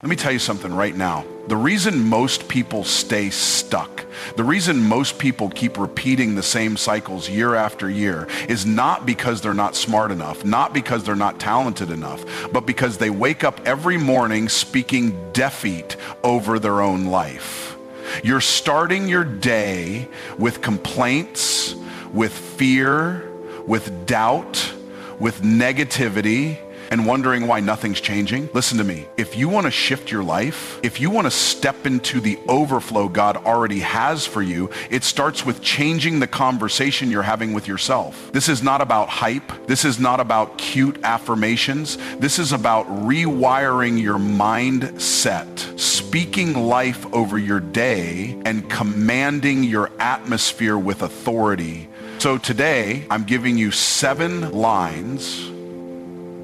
Let me tell you something right now. The reason most people stay stuck, the reason most people keep repeating the same cycles year after year is not because they're not smart enough, not because they're not talented enough, but because they wake up every morning speaking defeat over their own life. You're starting your day with complaints, with fear, with doubt, with negativity, and wondering why nothing's changing. Listen to me. If you want to shift your life, if you want to step into the overflow God already has for you, it starts with changing the conversation you're having with yourself. This is not about hype. This is not about cute affirmations. This is about rewiring your mindset, speaking life over your day, and commanding your atmosphere with authority. So today, I'm giving you 7 lines,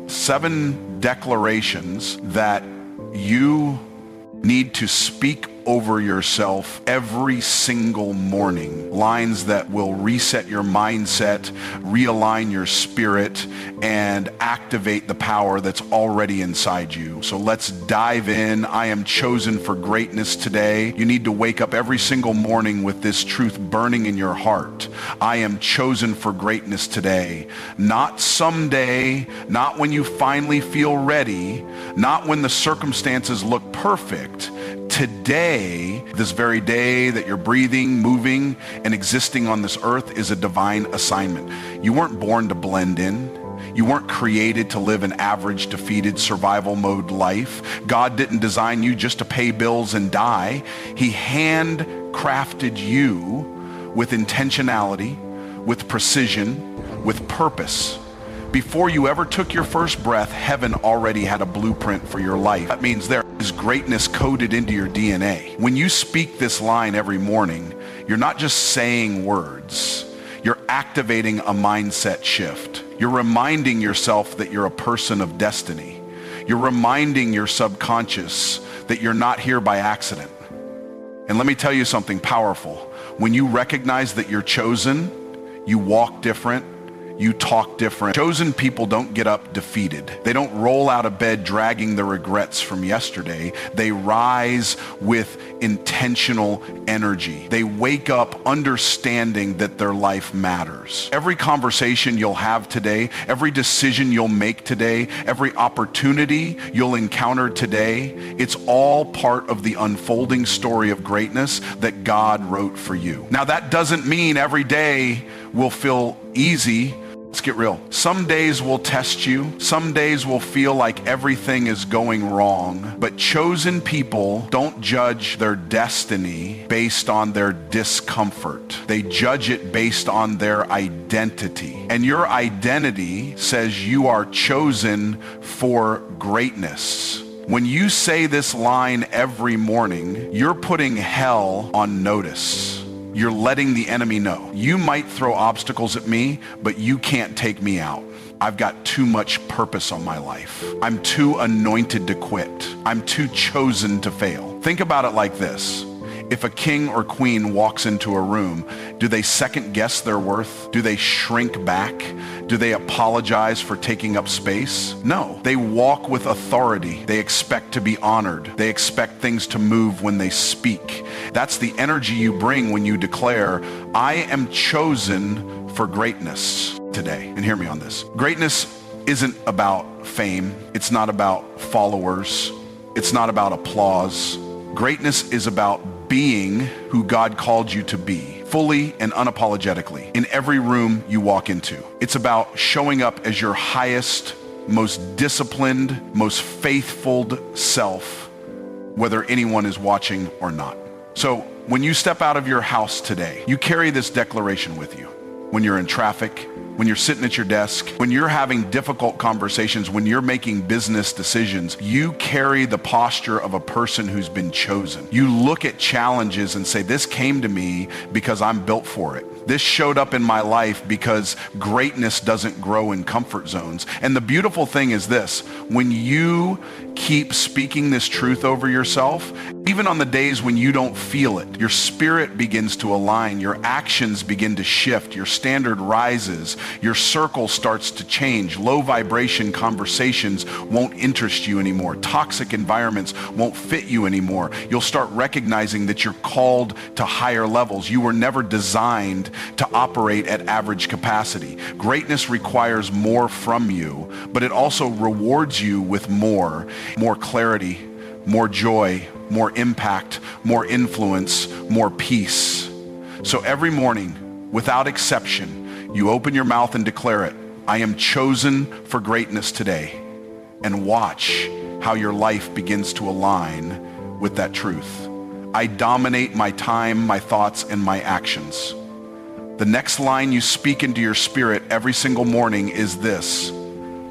7 declarations that you need to speak over yourself every single morning. Lines that will reset your mindset, realign your spirit, and activate the power that's already inside you. So let's dive in. I am chosen for greatness today. You need to wake up every single morning with this truth burning in your heart. I am chosen for greatness today. Not someday, not when you finally feel ready, not when the circumstances look perfect. Today, this very day that you're breathing, moving, and existing on this earth is a divine assignment. You weren't born to blend in. You weren't created to live an average, defeated, survival mode life. God didn't design you just to pay bills and die. He handcrafted you with intentionality, with precision, with purpose. Before you ever took your first breath, heaven already had a blueprint for your life. That means there is greatness coded into your DNA. When you speak this line every morning, you're not just saying words. You're activating a mindset shift. You're reminding yourself that you're a person of destiny. You're reminding your subconscious that you're not here by accident. And let me tell you something powerful. When you recognize that you're chosen, you walk different, you talk different. Chosen people don't get up defeated. They don't roll out of bed dragging the regrets from yesterday. They rise with intentional energy. They wake up understanding that their life matters. Every conversation you'll have today, every decision you'll make today, every opportunity you'll encounter today, it's all part of the unfolding story of greatness that God wrote for you. Now, that doesn't mean every day will feel easy. Let's get real. Some days will test you. Some days will feel like everything is going wrong. But chosen people don't judge their destiny based on their discomfort. They judge it based on their identity. And your identity says you are chosen for greatness. When you say this line every morning, you're putting hell on notice. You're letting the enemy know. You might throw obstacles at me, but you can't take me out. I've got too much purpose on my life. I'm too anointed to quit. I'm too chosen to fail. Think about it like this. If a king or queen walks into a room, do they second guess their worth? Do they shrink back? Do they apologize for taking up space? No. They walk with authority. They expect to be honored. They expect things to move when they speak. That's the energy you bring when you declare, I am chosen for greatness today. And hear me on this. Greatness isn't about fame. It's not about followers. It's not about applause. Greatness is about being who God called you to be, fully and unapologetically, in every room you walk into. It's about showing up as your highest, most disciplined, most faithful self, whether anyone is watching or not. So when you step out of your house today, you carry this declaration with you. When you're in traffic, when you're sitting at your desk, when you're having difficult conversations, when you're making business decisions, you carry the posture of a person who's been chosen. You look at challenges and say, this came to me because I'm built for it. This showed up in my life because greatness doesn't grow in comfort zones. And the beautiful thing is this, when you keep speaking this truth over yourself, even on the days when you don't feel it, your spirit begins to align, your actions begin to shift, your standard rises, Your circle starts to change. Low vibration conversations won't interest you anymore. Toxic environments won't fit you anymore. You'll start recognizing that you're called to higher levels. You were never designed to operate at average capacity. Greatness requires more from you, but it also rewards you with more clarity, more joy, more impact, more influence, more peace. So every morning, without exception, you open your mouth and declare it. I am chosen for greatness today. And watch how your life begins to align with that truth. I dominate my time, my thoughts, and my actions. The next line you speak into your spirit every single morning is this: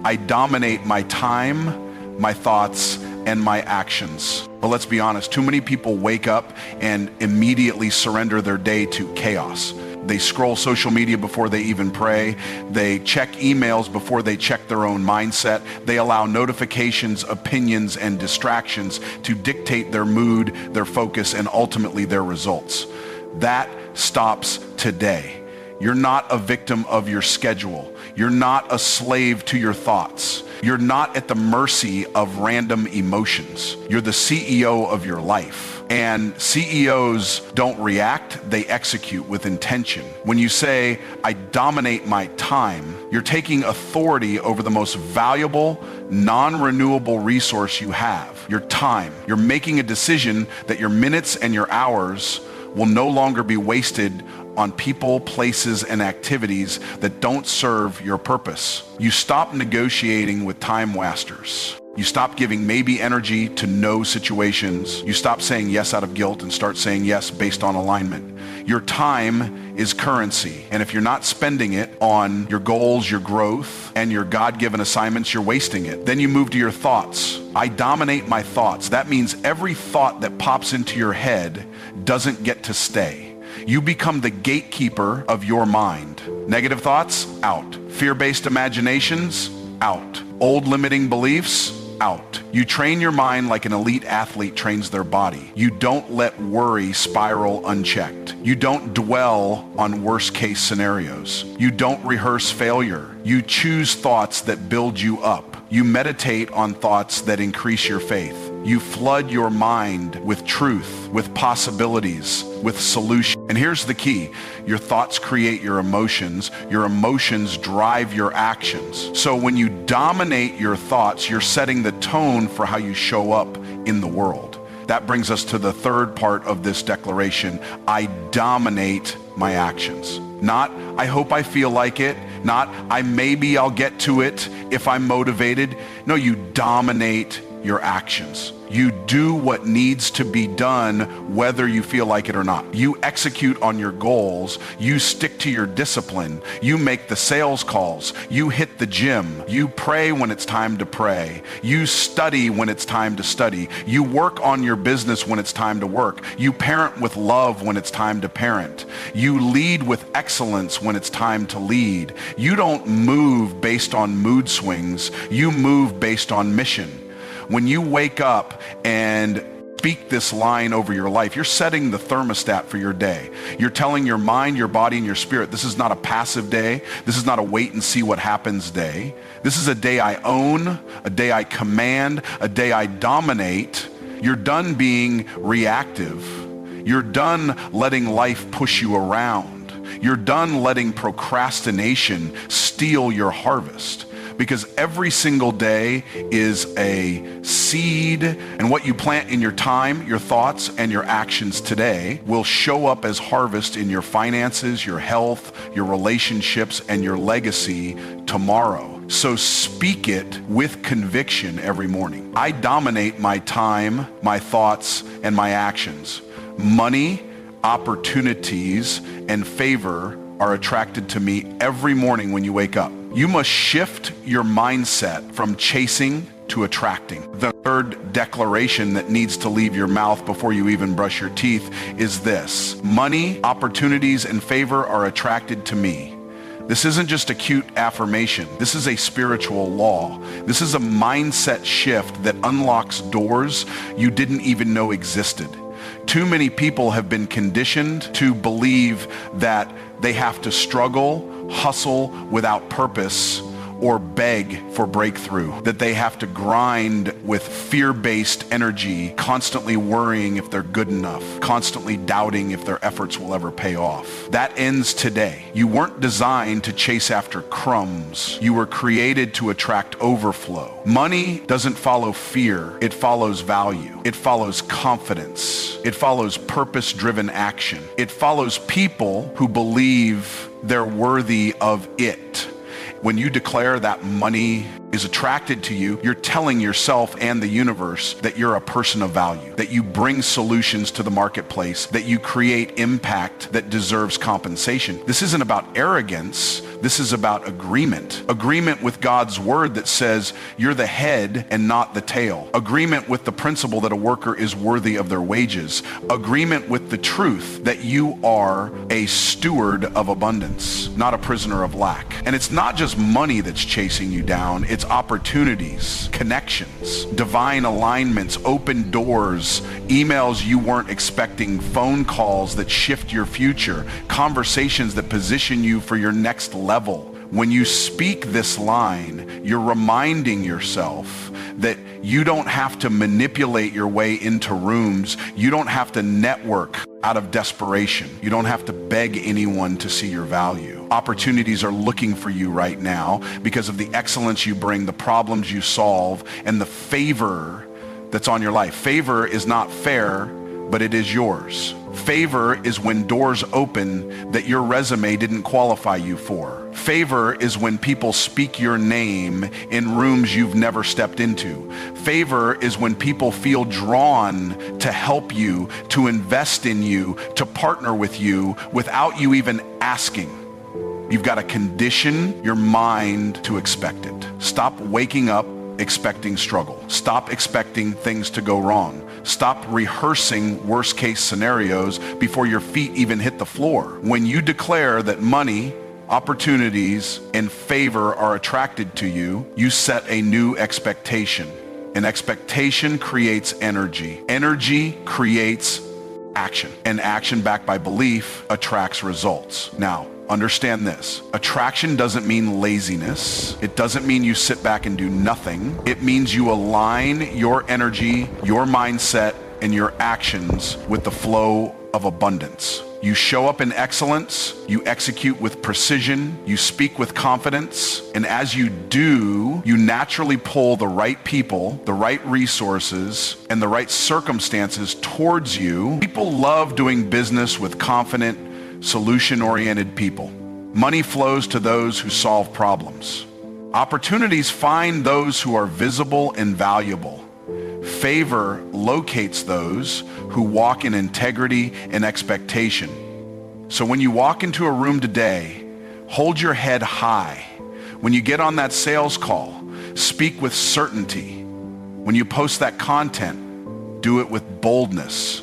I dominate my time, my thoughts, and my actions. But let's be honest, too many people wake up and immediately surrender their day to chaos. They scroll social media before they even pray. They check emails before they check their own mindset. They allow notifications, opinions, and distractions to dictate their mood, their focus, and ultimately their results. That stops today. You're not a victim of your schedule. You're not a slave to your thoughts. You're not at the mercy of random emotions. You're the CEO of your life. And CEOs don't react, they execute with intention. When you say, I dominate my time, you're taking authority over the most valuable, non-renewable resource you have, your time. You're making a decision that your minutes and your hours will no longer be wasted on people, places, and activities that don't serve your purpose. You stop negotiating with time wasters. You stop giving maybe energy to no situations. You stop saying yes out of guilt and start saying yes based on alignment. Your time is currency. And if you're not spending it on your goals, your growth, and your God-given assignments, you're wasting it. Then you move to your thoughts. I dominate my thoughts. That means every thought that pops into your head doesn't get to stay. You become the gatekeeper of your mind. Negative thoughts, out. Fear-based imaginations, out. Old limiting beliefs, out. You train your mind like an elite athlete trains their body. You don't let worry spiral unchecked. You don't dwell on worst-case scenarios. You don't rehearse failure. You choose thoughts that build you up. You meditate on thoughts that increase your faith. You flood your mind with truth, with possibilities, with solutions. And here's the key. Your thoughts create your emotions drive your actions. So when you dominate your thoughts, you're setting the tone for how you show up in the world. That brings us to the third part of this declaration. I dominate my actions. Not, I hope I feel like it. Not, I'll get to it if I'm motivated. No, you dominate your actions. You do what needs to be done whether you feel like it or not. You execute on your goals. You stick to your discipline. You make the sales calls. You hit the gym. You pray when it's time to pray. You study when it's time to study. You work on your business when it's time to work. You parent with love when it's time to parent. You lead with excellence when it's time to lead. You don't move based on mood swings. You move based on mission. When you wake up and speak this line over your life, you're setting the thermostat for your day. You're telling your mind, your body, and your spirit, this is not a passive day. This is not a wait and see what happens day. This is a day I own, a day I command, a day I dominate. You're done being reactive. You're done letting life push you around. You're done letting procrastination steal your harvest. Because every single day is a seed, and what you plant in your time, your thoughts, and your actions today will show up as harvest in your finances, your health, your relationships, and your legacy tomorrow. So speak it with conviction every morning. I dominate my time, my thoughts, and my actions. Money, opportunities, and favor are attracted to me every morning when you wake up. You must shift your mindset from chasing to attracting. The third declaration that needs to leave your mouth before you even brush your teeth is this: money, opportunities, and favor are attracted to me. This isn't just a cute affirmation. This is a spiritual law. This is a mindset shift that unlocks doors you didn't even know existed. Too many people have been conditioned to believe that they have to struggle, hustle without purpose, or beg for breakthrough, that they have to grind with fear-based energy, constantly worrying if they're good enough, constantly doubting if their efforts will ever pay off. That ends today. You weren't designed to chase after crumbs. You were created to attract overflow. Money doesn't follow fear. It follows value. It follows confidence. It follows purpose-driven action. It follows people who believe they're worthy of it. When you declare that money is attracted to you, you're telling yourself and the universe that you're a person of value, that you bring solutions to the marketplace, that you create impact that deserves compensation. This isn't about arrogance. This is about agreement. Agreement with God's word that says you're the head and not the tail. Agreement with the principle that a worker is worthy of their wages. Agreement with the truth that you are a steward of abundance, not a prisoner of lack. And it's not just money that's chasing you down. It's opportunities, connections, divine alignments, open doors, emails you weren't expecting, phone calls that shift your future, conversations that position you for your next level. When you speak this line, you're reminding yourself that you don't have to manipulate your way into rooms. You don't have to network out of desperation. You don't have to beg anyone to see your value. Opportunities are looking for you right now because of the excellence you bring, the problems you solve, and the favor that's on your life. Favor is not fair, but it is yours. Favor is when doors open that your resume didn't qualify you for. Favor is when people speak your name in rooms you've never stepped into. Favor is when people feel drawn to help you, to invest in you, to partner with you without you even asking. You've got to condition your mind to expect it. Stop waking up expecting struggle. Stop expecting things to go wrong. Stop rehearsing worst case scenarios before your feet even hit the floor. When you declare that money, opportunities, and favor are attracted to you, you set a new expectation. An expectation creates energy. Energy creates action. And action backed by belief attracts results. Now, understand this. Attraction doesn't mean laziness. It doesn't mean you sit back and do nothing. It means you align your energy, your mindset, and your actions with the flow of abundance. You show up in excellence, you execute with precision, you speak with confidence, and as you do, you naturally pull the right people, the right resources, and the right circumstances towards you. People love doing business with confident, solution-oriented people. Money flows to those who solve problems. Opportunities find those who are visible and valuable. Favor locates those who walk in integrity and expectation. So when you walk into a room today, hold your head high. When you get on that sales call, speak with certainty. When you post that content, do it with boldness.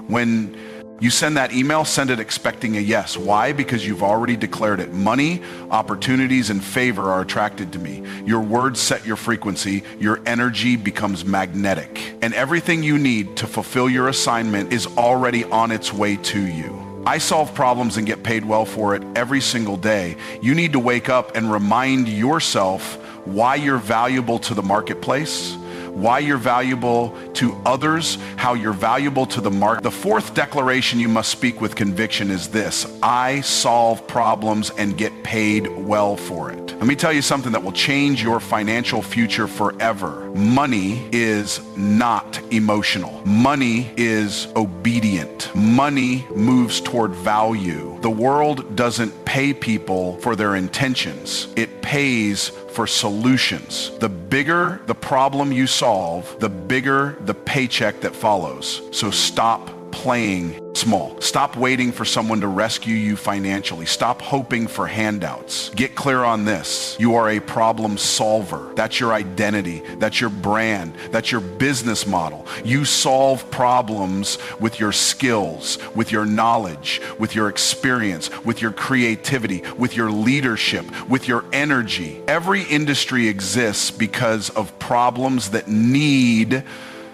When you send that email, send it expecting a yes. Why? Because you've already declared it. Money, opportunities, and favor are attracted to me. Your words set your frequency. Your energy becomes magnetic. And everything you need to fulfill your assignment is already on its way to you. I solve problems and get paid well for it every single day. You need to wake up and remind yourself why you're valuable to the marketplace, why you're valuable to others, how you're valuable to the market. The fourth declaration you must speak with conviction is this: I solve problems and get paid well for it. Let me tell you something that will change your financial future forever. Money is not emotional. Money is obedient. Money moves toward value. The world doesn't pay people for their intentions. It pays for solutions. The bigger the problem you solve, the bigger the paycheck that follows. So stop playing small. Stop waiting for someone to rescue you financially. Stop hoping for handouts. Get clear on this. You are a problem solver. That's your identity. That's your brand. That's your business model. You solve problems with your skills, with your knowledge, with your experience, with your creativity, with your leadership, with your energy. Every industry exists because of problems that need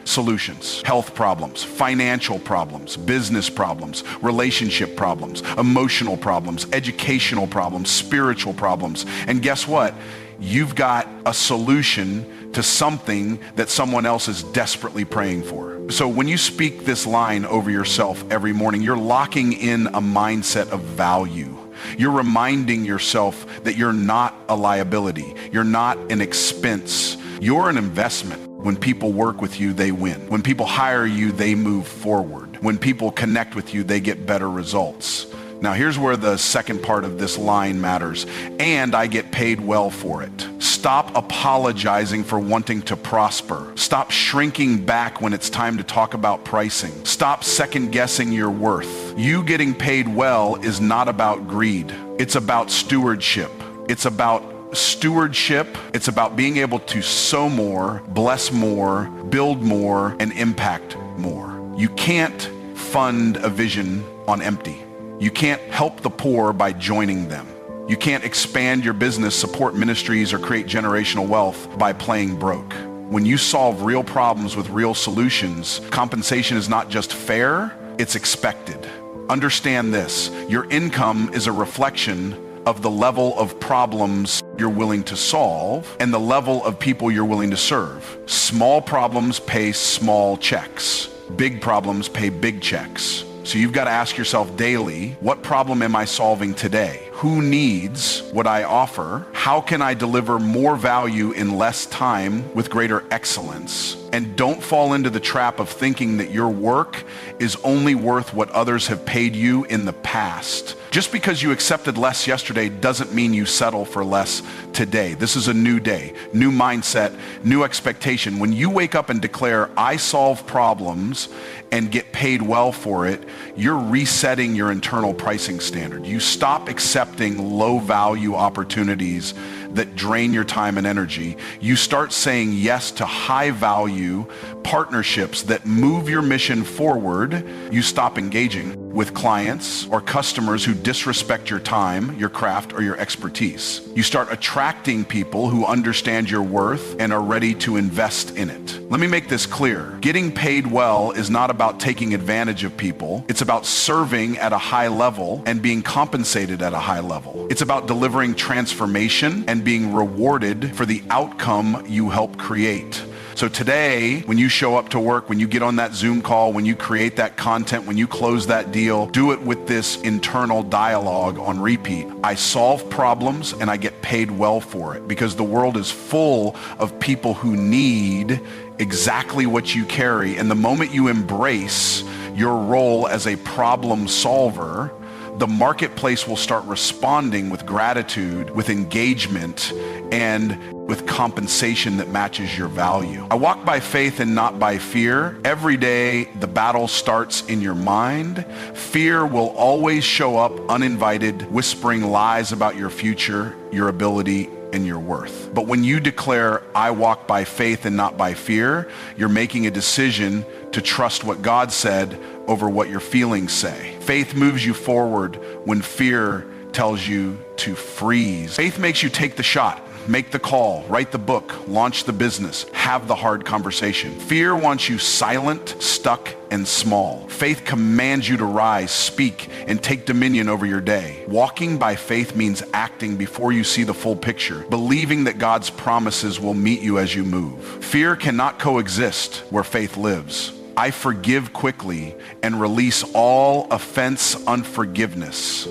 solutions. Health problems, financial problems, business problems, relationship problems, emotional problems, educational problems, spiritual problems. And guess what? You've got a solution to something that someone else is desperately praying for. So when you speak this line over yourself every morning, you're locking in a mindset of value. You're reminding yourself that you're not a liability. You're not an expense. You're an investment. When people work with you, they win. When people hire you, they move forward. When people connect with you, they get better results. Now here's where the second part of this line matters. And I get paid well for it. Stop apologizing for wanting to prosper. Stop shrinking back when it's time to talk about pricing. Stop second guessing your worth. You getting paid well is not about greed. It's about stewardship. It's about stewardship. It's about being able to sow more, bless more, build more, and impact more. You can't fund a vision on empty. You can't help the poor by joining them. You can't expand your business, support ministries, or create generational wealth by playing broke. When you solve real problems with real solutions, compensation is not just fair, it's expected. Understand this, your income is a reflection of the level of problems you're willing to solve and the level of people you're willing to serve. Small problems pay small checks. Big problems pay big checks. So you've got to ask yourself daily, what problem am I solving today? Who needs what I offer? How can I deliver more value in less time with greater excellence? And don't fall into the trap of thinking that your work is only worth what others have paid you in the past. Just because you accepted less yesterday doesn't mean you settle for less today. This is a new day, new mindset, new expectation. When you wake up and declare, I solve problems and get paid well for it, you're resetting your internal pricing standard. You stop accepting low value opportunities that drain your time and energy. You start saying yes to high value partnerships that move your mission forward. You stop engaging with clients or customers who disrespect your time, your craft, or your expertise. You start attracting people who understand your worth and are ready to invest in it. Let me make this clear. Getting paid well is not about taking advantage of people. It's about serving at a high level and being compensated at a high level. It's about delivering transformation and being rewarded for the outcome you help create. So today, when you show up to work, when you get on that Zoom call, when you create that content, when you close that deal, do it with this internal dialogue on repeat. I solve problems and I get paid well for it, because the world is full of people who need exactly what you carry. And the moment you embrace your role as a problem solver, the marketplace will start responding with gratitude, with engagement, and with compensation that matches your value. I walk by faith and not by fear. Every day, the battle starts in your mind. Fear will always show up uninvited, whispering lies about your future, your ability, and your worth. But when you declare, I walk by faith and not by fear, you're making a decision to trust what God said over what your feelings say. Faith moves you forward when fear tells you to freeze. Faith makes you take the shot, make the call, write the book, launch the business, have the hard conversation. Fear wants you silent, stuck, and small. Faith commands you to rise, speak, and take dominion over your day. Walking by faith means acting before you see the full picture, believing that God's promises will meet you as you move. Fear cannot coexist where faith lives. I forgive quickly and release all offense. Unforgiveness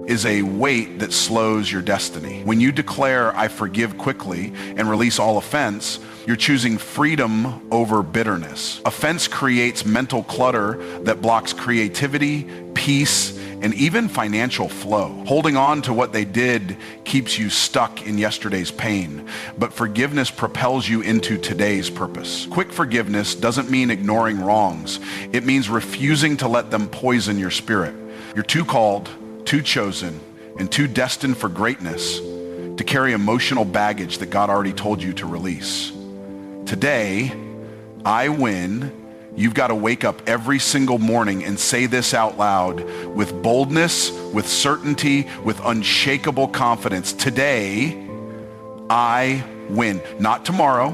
is a weight that slows your destiny. When you declare, I forgive quickly and release all offense, you're choosing freedom over bitterness. Offense creates mental clutter that blocks creativity, peace, and even financial flow. Holding on to what they did keeps you stuck in yesterday's pain, but forgiveness propels you into today's purpose. Quick forgiveness doesn't mean ignoring wrongs. It means refusing to let them poison your spirit. You're too called, too chosen, and too destined for greatness to carry emotional baggage that God already told you to release. Today, I win. You've got to wake up every single morning and say this out loud with boldness, with certainty, with unshakable confidence. Today, I win. Not tomorrow,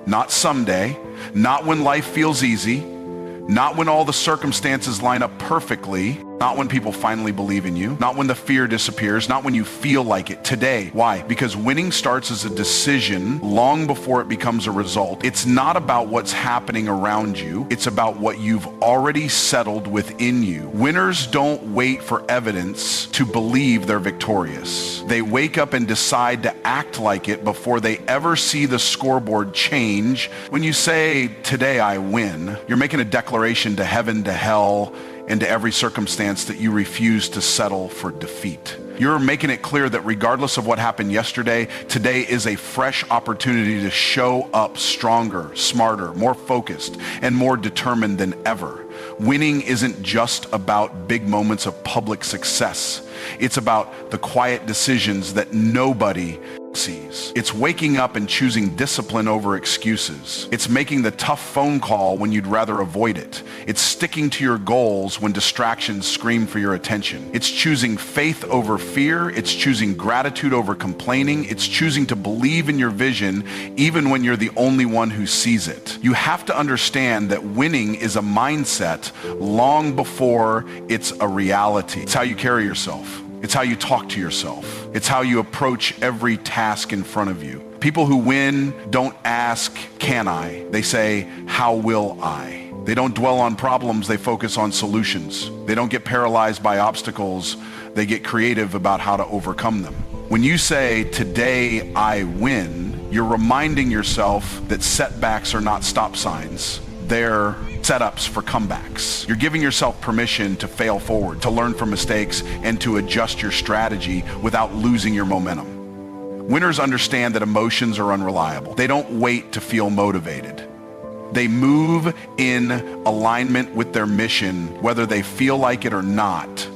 not someday, not when life feels easy, not when all the circumstances line up perfectly, not when people finally believe in you, not when the fear disappears, not when you feel like it. Today. Why? Because winning starts as a decision long before it becomes a result. It's not about what's happening around you. It's about what you've already settled within you. Winners don't wait for evidence to believe they're victorious. They wake up and decide to act like it before they ever see the scoreboard change. When you say, today I win, you're making a declaration to heaven, to hell, and to every circumstance that you refuse to settle for defeat. You're making it clear that regardless of what happened yesterday, today is a fresh opportunity to show up stronger, smarter, more focused, and more determined than ever. Winning isn't just about big moments of public success. It's about the quiet decisions that nobody sees. It's waking up and choosing discipline over excuses. It's making the tough phone call when you'd rather avoid it. It's sticking to your goals when distractions scream for your attention. It's choosing faith over fear. It's choosing gratitude over complaining. It's choosing to believe in your vision even when you're the only one who sees it. You have to understand that winning is a mindset long before it's a reality. It's how you carry yourself. It's how you talk to yourself. It's how you approach every task in front of you. People who win don't ask, can I? They say, how will I? They don't dwell on problems, they focus on solutions. They don't get paralyzed by obstacles, they get creative about how to overcome them. When you say, today I win, you're reminding yourself that setbacks are not stop signs. They're setups for comebacks. You're giving yourself permission to fail forward, to learn from mistakes, and to adjust your strategy without losing your momentum. Winners understand that emotions are unreliable. They don't wait to feel motivated. They move in alignment with their mission, whether they feel like it or not.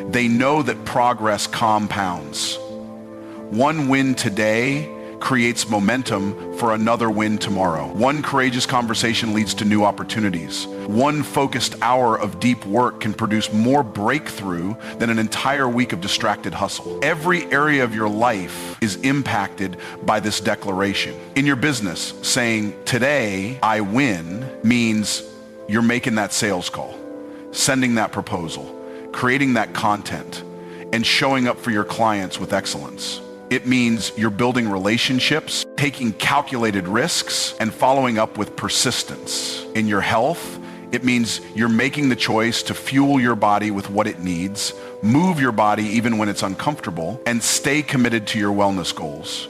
They know that progress compounds. One win today creates momentum for another win tomorrow. One courageous conversation leads to new opportunities. One focused hour of deep work can produce more breakthrough than an entire week of distracted hustle. Every area of your life is impacted by this declaration. In your business, saying, today I win, means you're making that sales call, sending that proposal, creating that content, and showing up for your clients with excellence. It means you're building relationships, taking calculated risks, and following up with persistence. In your health, it means you're making the choice to fuel your body with what it needs, move your body even when it's uncomfortable, and stay committed to your wellness goals.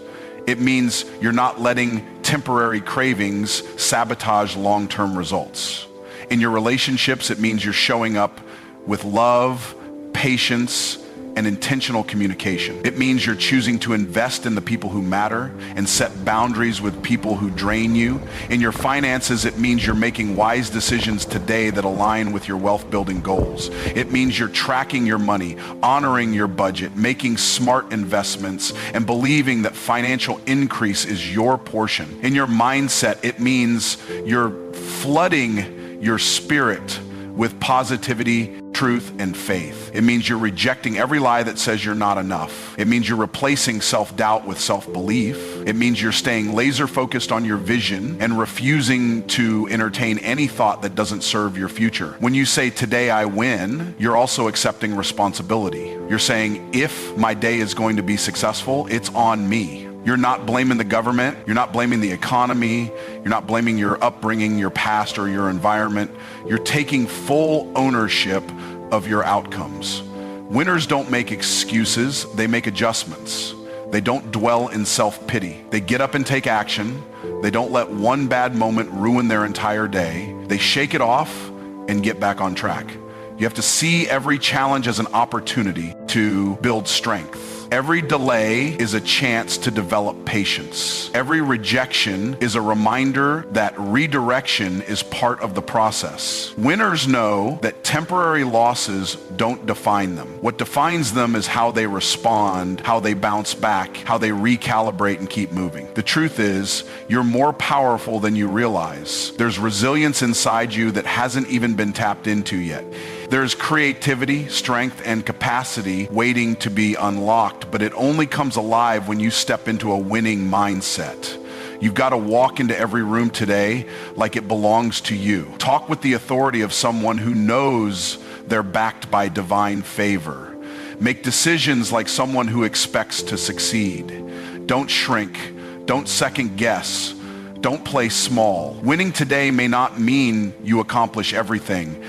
It means you're not letting temporary cravings sabotage long-term results. In your relationships, it means you're showing up with love, patience, and intentional communication. It means you're choosing to invest in the people who matter and set boundaries with people who drain you. In your finances, it means you're making wise decisions today that align with your wealth building goals. It means you're tracking your money, honoring your budget, making smart investments, and believing that financial increase is your portion. In your mindset, it means you're flooding your spirit with positivity, truth, and faith. It means you're rejecting every lie that says you're not enough. It means you're replacing self-doubt with self-belief. It means you're staying laser focused on your vision and refusing to entertain any thought that doesn't serve your future. When you say, today I win, you're also accepting responsibility. You're saying, if my day is going to be successful, it's on me. You're not blaming the government. You're not blaming the economy. You're not blaming your upbringing, your past, or your environment. You're taking full ownership of your outcomes. Winners don't make excuses. They make adjustments. They don't dwell in self-pity. They get up and take action. They don't let one bad moment ruin their entire day. They shake it off and get back on track. You have to see every challenge as an opportunity to build strength. Every delay is a chance to develop patience. Every rejection is a reminder that redirection is part of the process. Winners know that temporary losses don't define them. What defines them is how they respond, how they bounce back, how they recalibrate and keep moving. The truth is, you're more powerful than you realize. There's resilience inside you that hasn't even been tapped into yet. There's creativity, strength, and capacity waiting to be unlocked, but it only comes alive when you step into a winning mindset. You've got to walk into every room today like it belongs to you. Talk with the authority of someone who knows they're backed by divine favor. Make decisions like someone who expects to succeed. Don't shrink. Don't second guess. Don't play small. Winning today may not mean you accomplish everything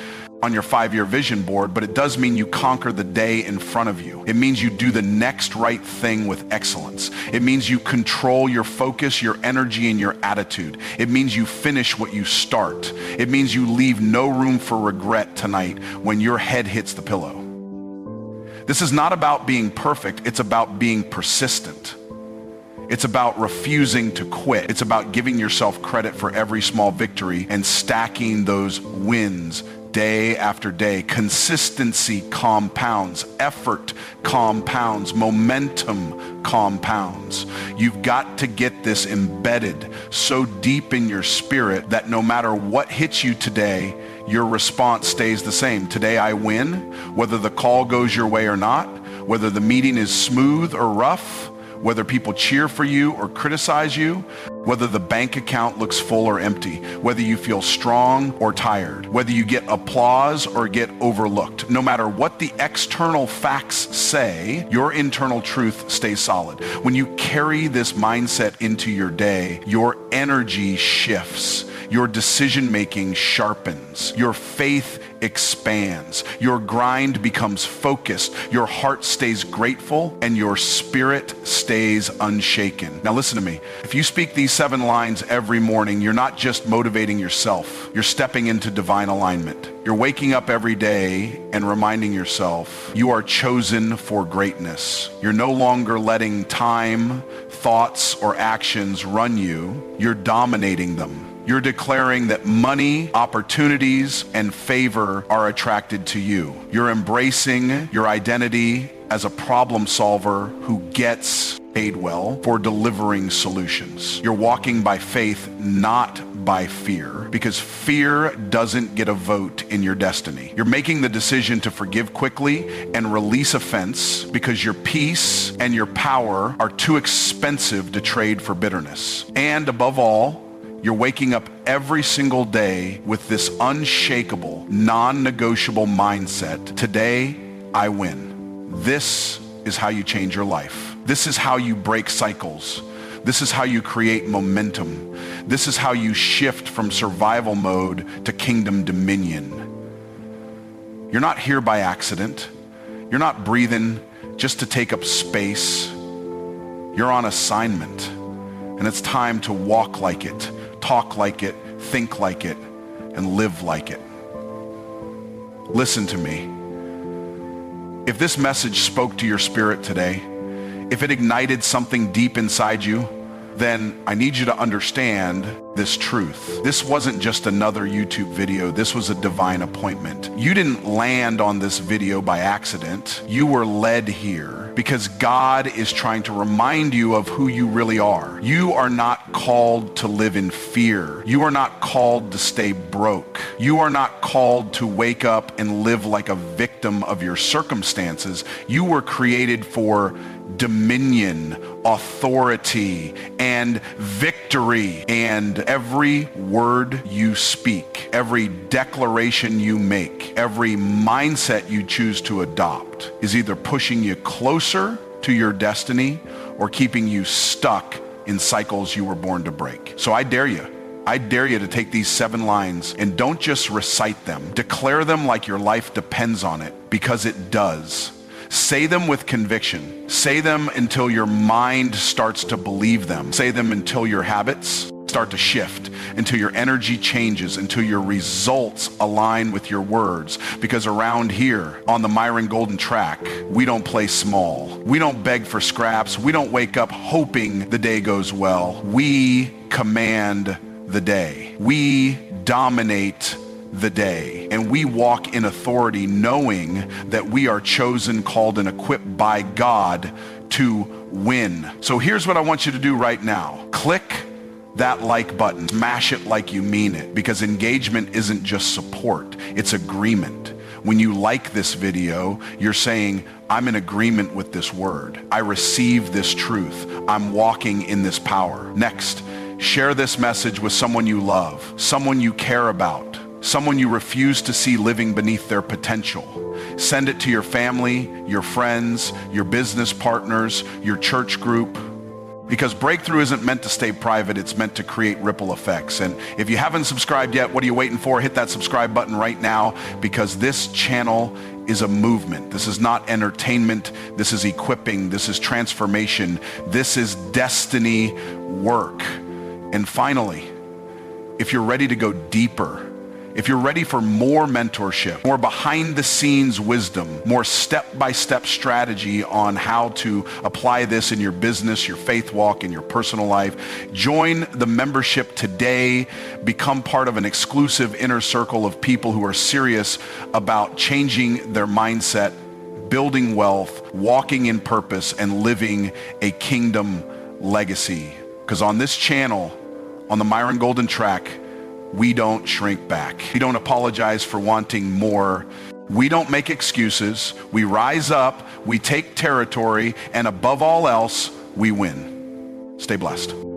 on your 5-year vision board, but it does mean you conquer the day in front of you. It means you do the next right thing with excellence. It means you control your focus, your energy, and your attitude. It means you finish what you start. It means you leave no room for regret tonight when your head hits the pillow. This is not about being perfect. It's about being persistent. It's about refusing to quit. It's about giving yourself credit for every small victory and stacking those wins day after day. Consistency compounds. Effort compounds. Momentum compounds. You've got to get this embedded so deep in your spirit that no matter what hits you today, your response stays the same. Today I win, whether the call goes your way or not, whether the meeting is smooth or rough, whether people cheer for you or criticize you, whether the bank account looks full or empty, whether you feel strong or tired, whether you get applause or get overlooked. No matter what the external facts say, your internal truth stays solid. When you carry this mindset into your day, your energy shifts. Your decision-making sharpens. Your faith expands. Your grind becomes focused. Your heart stays grateful, and your spirit stays unshaken. Now listen to me. If you speak these 7 lines every morning, you're not just motivating yourself. You're stepping into divine alignment. You're waking up every day and reminding yourself you are chosen for greatness. You're no longer letting time, thoughts, or actions run you. You're dominating them. You're declaring that money, opportunities, and favor are attracted to you. You're embracing your identity as a problem solver who gets paid well for delivering solutions. You're walking by faith, not by fear, because fear doesn't get a vote in your destiny. You're making the decision to forgive quickly and release offense because your peace and your power are too expensive to trade for bitterness. And above all, you're waking up every single day with this unshakable, non-negotiable mindset. Today, I win. This is how you change your life. This is how you break cycles. This is how you create momentum. This is how you shift from survival mode to kingdom dominion. You're not here by accident. You're not breathing just to take up space. You're on assignment, and it's time to walk like it. Talk like it, think like it, and live like it. Listen to me. If this message spoke to your spirit today, if it ignited something deep inside you, then I need you to understand this truth. This wasn't just another YouTube video. This was a divine appointment. You didn't land on this video by accident. You were led here because God is trying to remind you of who you really are. You are not called to live in fear. You are not called to stay broke. You are not called to wake up and live like a victim of your circumstances. You were created for dominion, authority, and victory. And every word you speak, every declaration you make, every mindset you choose to adopt is either pushing you closer to your destiny or keeping you stuck in cycles you were born to break. So I dare you. I dare you to take these 7 lines and don't just recite them. Declare them like your life depends on it, because it does. Say them with conviction. Say them until your mind starts to believe them. Say them until your habits start to shift, until your energy changes, until your results align with your words. Because around here on the Myron Golden track, we don't play small. We don't beg for scraps. We don't wake up hoping the day goes well. We command the day. We dominate the day, and we walk in authority knowing that we are chosen, called, and equipped by God to win. So here's what I want you to do right now. Click that like button. Smash it like you mean it, because engagement isn't just support, it's agreement. When you like this video, you're saying, I'm in agreement with this word. I receive this truth. I'm walking in this power. Next, Share this message with someone you love, someone you care about, someone you refuse to see living beneath their potential. Send it to your family, your friends, your business partners, your church group. Because breakthrough isn't meant to stay private, it's meant to create ripple effects. And if you haven't subscribed yet, what are you waiting for? Hit that subscribe button right now, because this channel is a movement. This is not entertainment. This is equipping. This is transformation. This is destiny work. And finally, if you're ready to go deeper, if you're ready for more mentorship, more behind-the-scenes wisdom, more step-by-step strategy on how to apply this in your business, your faith walk, in your personal life, join the membership today. Become part of an exclusive inner circle of people who are serious about changing their mindset, building wealth, walking in purpose, and living a kingdom legacy. Because on this channel, on the Myron Golden track, we don't shrink back. We don't apologize for wanting more. We don't make excuses. We rise up, we take territory, and above all else, we win. Stay blessed.